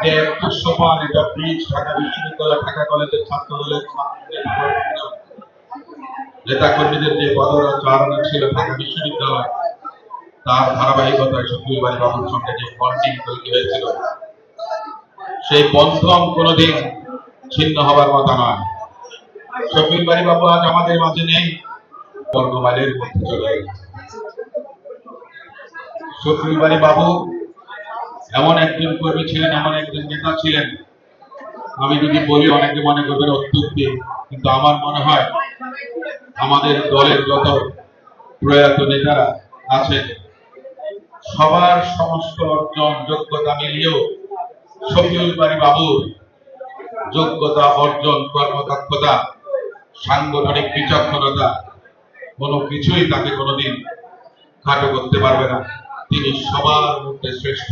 যে দৃশ্যমান এটা ব্রিজ ঢাকা বিশ্ববিদ্যালয় ঢাকা কলেজের ছাত্র দলের নেতা কর্মীদের যে পদচারণা ছিল ঢাকা বিশ্ববিদ্যালয়, তার ধারাবাহিকতায় শফিউল বারী বাবুর সঙ্গে যে বন্ডিং তৈরি হয়েছিল, সেই বন্ধন কোনোদিন ছিন্ন হবার কথা নয়। শফিউল বারী বাবু আজ আমাদের মাঝে নেই, বর্গমাইলের মধ্যে চলে গেছে। শফিউল বারী বাবু এমন একজন কর্মী ছিলেন, এমন একজন নেতা ছিলেন, আমি যদি বলি অনেকে মনে করবেন অত্যুক্তি, কিন্তু আমার মনে হয় আমাদের দলের যত প্রয়াত নেতারা আছেন সবার সমস্ত অর্জন যোগ্যতা মিলিয়েও শফিউল বারী বাবুর যোগ্যতা অর্জন, কর্মদক্ষতা, সাংগঠনিক বিচক্ষণতা কোনো কিছুই তাকে কোনোদিন খাটো করতে পারবে না। তিনি সবার মধ্যে শ্রেষ্ঠ।